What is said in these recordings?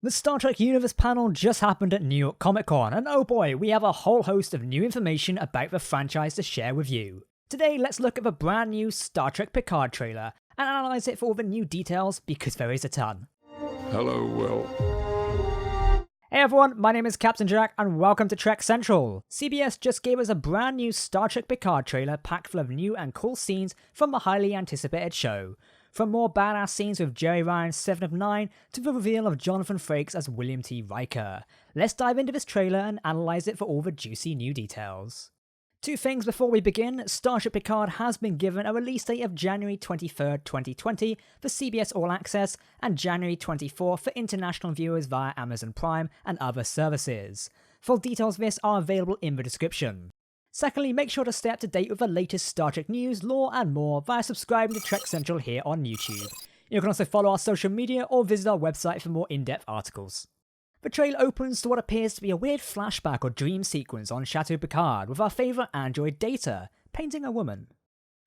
The Star Trek Universe panel just happened at New York Comic Con, and oh boy, we have a whole host of new information about the franchise to share with you. Today, let's look at the brand new Star Trek Picard trailer and analyse it for all the new details because there is a ton. Hello, Will. Hey everyone, my name is Captain Jack and welcome to Trek Central. CBS just gave us a brand new Star Trek Picard trailer packed full of new and cool scenes from the highly anticipated show. From more badass scenes with Jerry Ryan's 7 of 9 to the reveal of Jonathan Frakes as William T. Riker. Let's dive into this trailer and analyse it for all the juicy new details. Two things before we begin. Starship Picard has been given a release date of January 23rd, 2020 for CBS All Access and January 24th for international viewers via Amazon Prime and other services. Full details of this are available in the description. Secondly, make sure to stay up to date with the latest Star Trek news, lore and more via subscribing to Trek Central here on YouTube. You can also follow our social media or visit our website for more in-depth articles. The trailer opens to what appears to be a weird flashback or dream sequence on Chateau Picard with our favourite android Data, painting a woman.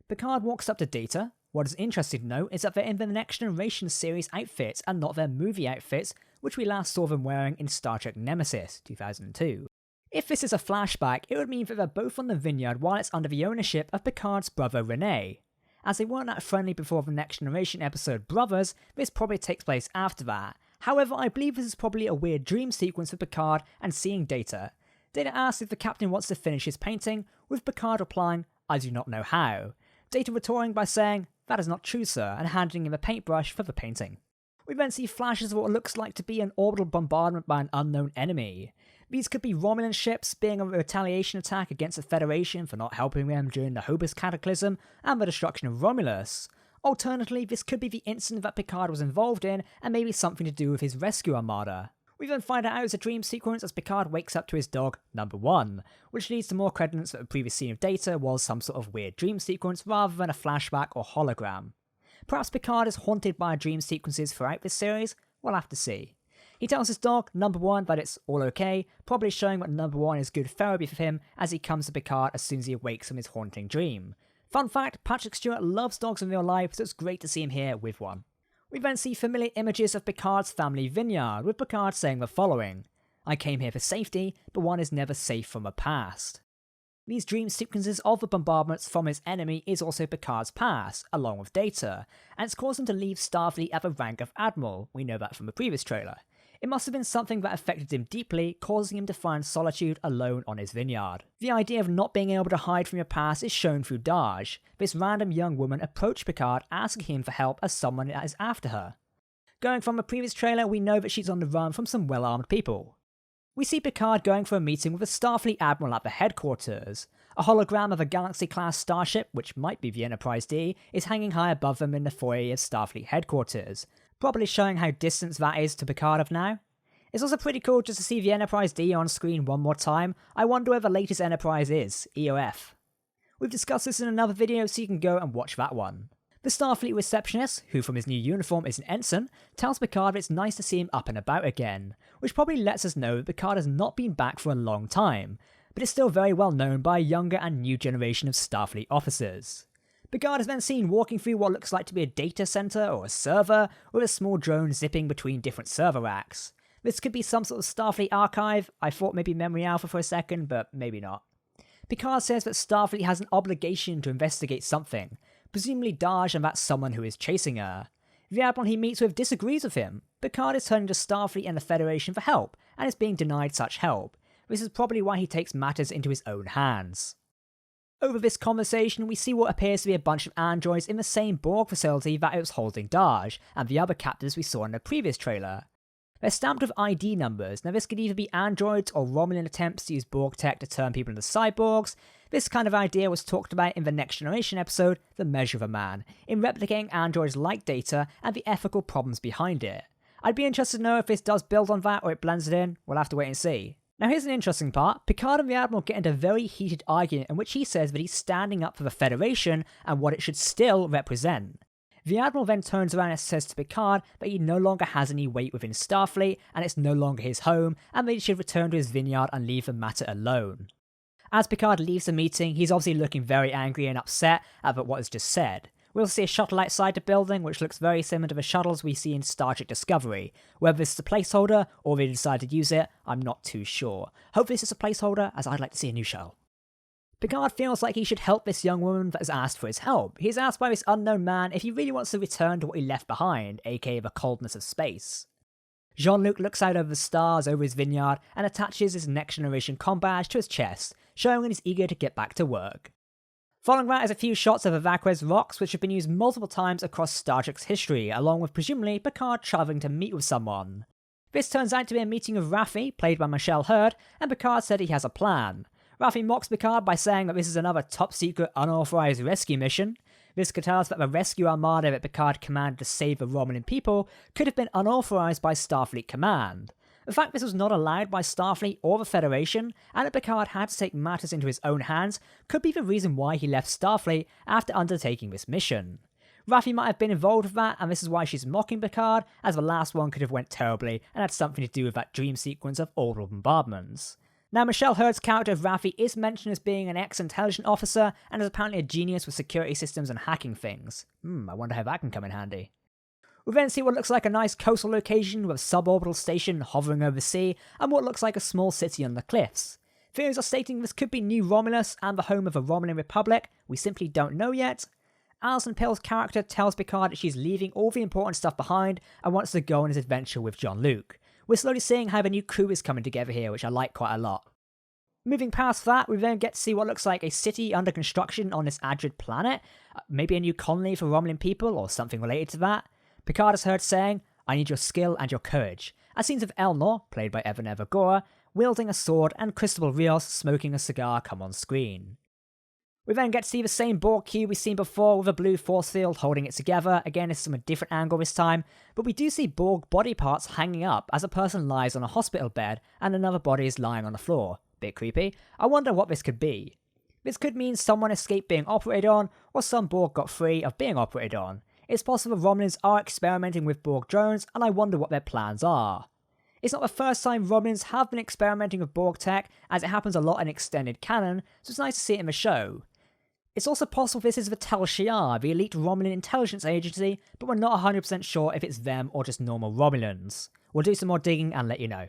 Picard walks up to Data. What is interesting to note is that they're in the Next Generation series outfits and not their movie outfits, which we last saw them wearing in Star Trek Nemesis 2002. If this is a flashback, it would mean that they're both on the Vineyard while it's under the ownership of Picard's brother Rene. As they weren't that friendly before the Next Generation episode Brothers, this probably takes place after that. However, I believe this is probably a weird dream sequence with Picard and seeing Data. Data asks if the captain wants to finish his painting, with Picard replying, "I do not know how." Data retorting by saying, "That is not true, sir," and handing him a paintbrush for the painting. We then see flashes of what looks like to be an orbital bombardment by an unknown enemy. These could be Romulan ships being a retaliation attack against the Federation for not helping them during the Hobus Cataclysm and the destruction of Romulus. Alternatively, this could be the incident that Picard was involved in and maybe something to do with his rescue armada. We then find out it's a dream sequence as Picard wakes up to his dog, Number 1, which leads to more credence that the previous scene of Data was some sort of weird dream sequence rather than a flashback or hologram. Perhaps Picard is haunted by dream sequences throughout this series. We'll have to see. He tells his dog, Number 1, that it's all okay, probably showing that Number 1 is good therapy for him as he comes to Picard as soon as he awakes from his haunting dream. Fun fact, Patrick Stewart loves dogs in real life, so it's great to see him here with one. We then see familiar images of Picard's family vineyard, with Picard saying the following: "I came here for safety, but one is never safe from the past." These dream sequences of the bombardments from his enemy is also Picard's past, along with Data, and it's caused him to leave Starfleet at the rank of Admiral. We know that from the previous trailer. It must have been something that affected him deeply, causing him to find solitude alone on his vineyard. The idea of not being able to hide from your past is shown through Daj. This random young woman approached Picard asking him for help as someone that is after her. Going from the previous trailer, we know that she's on the run from some well-armed people. We see Picard going for a meeting with a Starfleet admiral at the headquarters. A hologram of a Galaxy-class starship, which might be the Enterprise D, is hanging high above them in the foyer of Starfleet headquarters, probably showing how distant that is to Picard of now. It's also pretty cool just to see the Enterprise D on screen one more time. I wonder where the latest Enterprise is, E or F. We've discussed this in another video, so you can go and watch that one. The Starfleet receptionist, who from his new uniform is an ensign, tells Picard it's nice to see him up and about again, which probably lets us know that Picard has not been back for a long time, but is still very well known by a younger and new generation of Starfleet officers. Picard is then seen walking through what looks like to be a data center or a server, with a small drone zipping between different server racks. This could be some sort of Starfleet archive. I thought maybe Memory Alpha for a second, but maybe not. Picard says that Starfleet has an obligation to investigate something, presumably Daj, and that's someone who is chasing her. The admiral he meets with disagrees with him. Picard is turning to Starfleet and the Federation for help, and is being denied such help. This is probably why he takes matters into his own hands. Over this conversation, we see what appears to be a bunch of androids in the same Borg facility that it was holding Daj, and the other captives we saw in the previous trailer. They're stamped with ID numbers. Now this could either be androids or Romulan attempts to use Borg tech to turn people into cyborgs. This kind of idea was talked about in the Next Generation episode, The Measure of a Man, in replicating androids like Data and the ethical problems behind it. I'd be interested to know if this does build on that or it blends it in. We'll have to wait and see. Now here's an interesting part. Picard and the Admiral get into a very heated argument in which he says that he's standing up for the Federation and what it should still represent. The Admiral then turns around and says to Picard that he no longer has any weight within Starfleet and it's no longer his home and that he should return to his vineyard and leave the matter alone. As Picard leaves the meeting, he's obviously looking very angry and upset about what was just said. We'll see a shuttle outside the building, which looks very similar to the shuttles we see in Star Trek Discovery. Whether this is a placeholder, or they decided to use it, I'm not too sure. Hopefully this is a placeholder, as I'd like to see a new shuttle. Picard feels like he should help this young woman that has asked for his help. He's asked by this unknown man if he really wants to return to what he left behind, aka the coldness of space. Jean-Luc looks out over the stars over his vineyard and attaches his Next Generation comm badge to his chest, showing he's eager to get back to work. Following that is a few shots of Evacue's rocks, which have been used multiple times across Star Trek's history, along with presumably Picard travelling to meet with someone. This turns out to be a meeting with Raffi, played by Michelle Hurd, and Picard said he has a plan. Raffi mocks Picard by saying that this is another top-secret unauthorized rescue mission. This could tell us that the rescue armada that Picard commanded to save the Romulan people could have been unauthorized by Starfleet Command. The fact this was not allowed by Starfleet or the Federation, and that Picard had to take matters into his own hands, could be the reason why he left Starfleet after undertaking this mission. Raffi might have been involved with that, and this is why she's mocking Picard, as the last one could have went terribly and had something to do with that dream sequence of orbital bombardments. Now, Michelle Hurd's character of Raffi is mentioned as being an ex-intelligence officer, and is apparently a genius with security systems and hacking things. I wonder how that can come in handy. We then see what looks like a nice coastal location with a suborbital station hovering over the sea, and what looks like a small city on the cliffs. Theories are stating this could be New Romulus and the home of a Romulan Republic. We simply don't know yet. Alison Pill's character tells Picard that she's leaving all the important stuff behind and wants to go on his adventure with Jean-Luc. We're slowly seeing how the new crew is coming together here, which I like quite a lot. Moving past that, we then get to see what looks like a city under construction on this Adrid planet. Maybe a new colony for Romulan people, or something related to that. Picard is heard saying, "I need your skill and your courage," as scenes of Elnor, played by Evan Evagora, wielding a sword, and Cristobal Rios smoking a cigar come on screen. We then get to see the same Borg cube we've seen before with a blue force field holding it together. Again, this is from a different angle this time, but we do see Borg body parts hanging up as a person lies on a hospital bed and another body is lying on the floor. Bit creepy. I wonder what this could be. This could mean someone escaped being operated on, or some Borg got free of being operated on. It's possible Romulans are experimenting with Borg drones, and I wonder what their plans are. It's not the first time Romulans have been experimenting with Borg tech, as it happens a lot in extended canon, so it's nice to see it in the show. It's also possible this is the Tal Shiar, the elite Romulan intelligence agency, but we're not 100% sure if it's them or just normal Romulans. We'll do some more digging and let you know.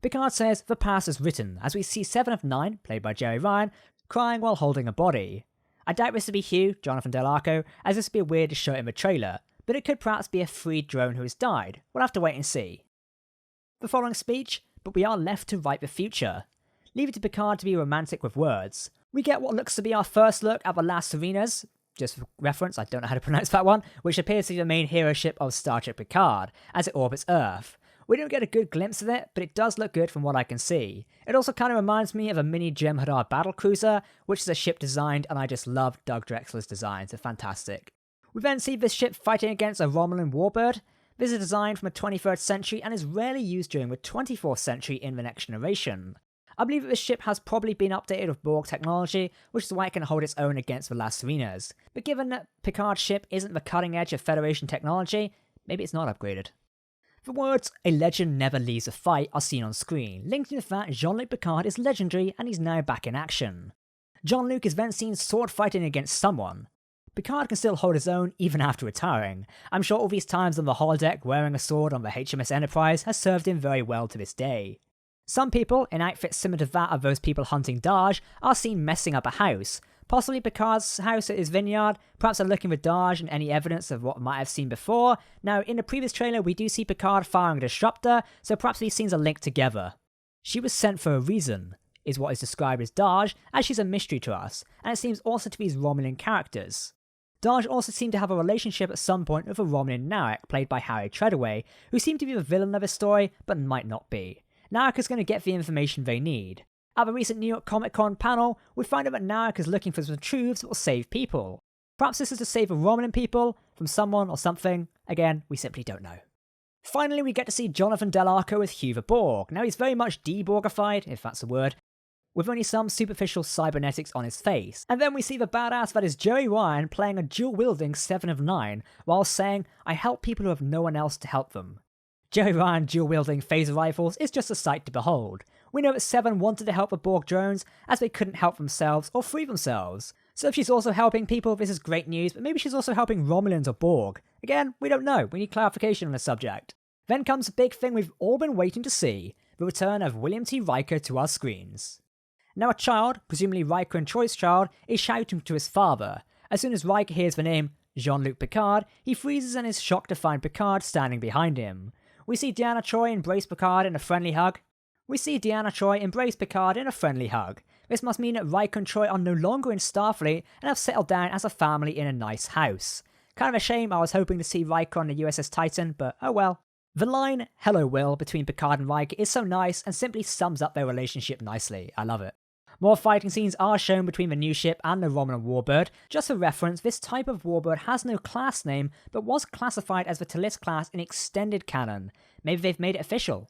Picard says the past is written, as we see 7 of 9, played by Jerry Ryan, crying while holding a body. I doubt this to be Hugh, Jonathan Del Arco, as this would be weird to show in the trailer, but it could perhaps be a freed drone who has died. We'll have to wait and see. The following speech, but we are left to write the future. Leave it to Picard to be romantic with words. We get what looks to be our first look at the Las Serenas, just for reference, I don't know how to pronounce that one, which appears to be the main hero ship of Star Trek Picard, as it orbits Earth. We don't get a good glimpse of it, but it does look good from what I can see. It also kind of reminds me of a mini Jem'Hadar battlecruiser, which is a ship designed, and I just love Doug Drexler's designs, they're fantastic. We then see this ship fighting against a Romulan warbird. This is designed from the 23rd century and is rarely used during the 24th century in the Next Generation. I believe that this ship has probably been updated with Borg technology, which is why it can hold its own against the Las Serenas. But given that Picard's ship isn't the cutting edge of Federation technology, maybe it's not upgraded. The words, "A legend never leaves a fight," are seen on screen, linking the fact Jean-Luc Picard is legendary and he's now back in action. Jean-Luc is then seen sword fighting against someone. Picard can still hold his own even after retiring. I'm sure all these times on the holodeck wearing a sword on the HMS Enterprise has served him very well to this day. Some people, in outfits similar to that of those people hunting Dahj, are seen messing up a house. Possibly Picard's house at his vineyard, perhaps they're looking for Dahj and any evidence of what might have seen before. Now, in the previous trailer, we do see Picard firing a disruptor, so perhaps these scenes are linked together. She was sent for a reason, is what is described as Dahj, as she's a mystery to us, and it seems also to be his Romulan characters. Dahj also seemed to have a relationship at some point with a Romulan Narek, played by Harry Treadaway, who seemed to be the villain of the story, but might not be. Narek is going to get the information they need. At the recent New York Comic Con panel, we find out that Narek is looking for some truths that will save people. Perhaps this is to save the Romulan people from someone or something. Again, we simply don't know. Finally, we get to see Jonathan Del Arco with Hugh the Borg. Now he's very much de-Borgified, if that's a word, with only some superficial cybernetics on his face. And then we see the badass that is Jerry Ryan playing a dual-wielding 7 of 9, while saying, "I help people who have no one else to help them." Jerry Ryan dual-wielding phaser rifles is just a sight to behold. We know that 7 wanted to help the Borg drones, as they couldn't help themselves or free themselves. So if she's also helping people, this is great news, but maybe she's also helping Romulans or Borg. Again, we don't know, we need clarification on the subject. Then comes the big thing we've all been waiting to see, the return of William T. Riker to our screens. Now a child, presumably Riker and Troi's child, is shouting to his father. As soon as Riker hears the name Jean-Luc Picard, he freezes and is shocked to find Picard standing behind him. We see Deanna Troi embrace Picard in a friendly hug. This must mean that Riker and Troi are no longer in Starfleet and have settled down as a family in a nice house. Kind of a shame, I was hoping to see Riker on the USS Titan, but oh well. The line, "Hello Will," between Picard and Riker is so nice and simply sums up their relationship nicely. I love it. More fighting scenes are shown between the new ship and the Romulan warbird. Just for reference, this type of warbird has no class name, but was classified as the Talis class in extended canon. Maybe they've made it official.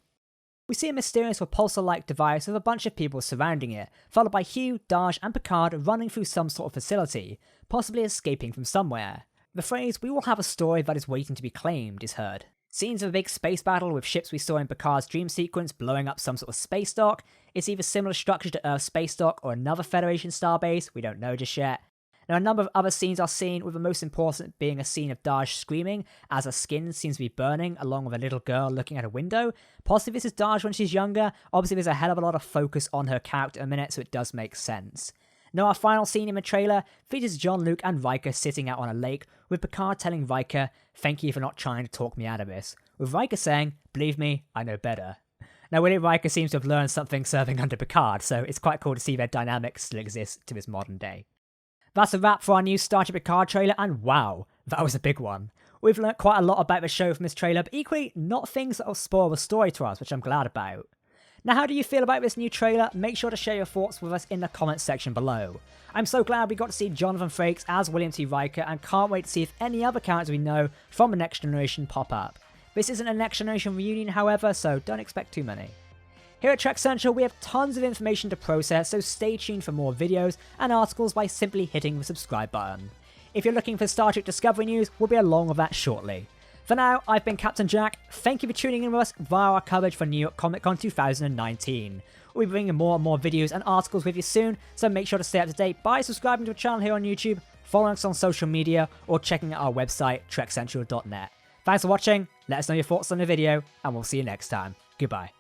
We see a mysterious repulsor-like device with a bunch of people surrounding it, followed by Hugh, Daj and Picard running through some sort of facility, possibly escaping from somewhere. The phrase, "we will have a story that is waiting to be claimed," is heard. Scenes of a big space battle with ships we saw in Picard's dream sequence blowing up some sort of space dock. It's either similar structure to Earth's space dock or another Federation starbase, we don't know just yet. Now a number of other scenes are seen, with the most important being a scene of Daj screaming as her skin seems to be burning along with a little girl looking at a window. Possibly this is Daj when she's younger. Obviously there's a hell of a lot of focus on her character in a minute, so it does make sense. Now our final scene in the trailer features Jean-Luc and Riker sitting out on a lake, with Picard telling Riker, "Thank you for not trying to talk me out of this," with Riker saying, "Believe me, I know better." Now William Riker seems to have learned something serving under Picard, so it's quite cool to see their dynamics still exist to this modern day. That's a wrap for our new Star Trek Picard trailer, and wow, that was a big one. We've learnt quite a lot about the show from this trailer, but equally not things that will spoil the story to us, which I'm glad about. Now how do you feel about this new trailer? Make sure to share your thoughts with us in the comments section below. I'm so glad we got to see Jonathan Frakes as William T. Riker, and can't wait to see if any other characters we know from the Next Generation pop up. This isn't a Next Generation reunion however, so don't expect too many. Here at Trek Central we have tons of information to process, so stay tuned for more videos and articles by simply hitting the subscribe button. If you're looking for Star Trek Discovery news, we'll be along with that shortly. For now, I've been Captain Jack. Thank you for tuning in with us via our coverage for New York Comic Con 2019. We'll be bringing more and more videos and articles with you soon, so make sure to stay up to date by subscribing to the channel here on YouTube, following us on social media, or checking out our website, trekcentral.net. Thanks for watching, let us know your thoughts on the video, and we'll see you next time. Goodbye.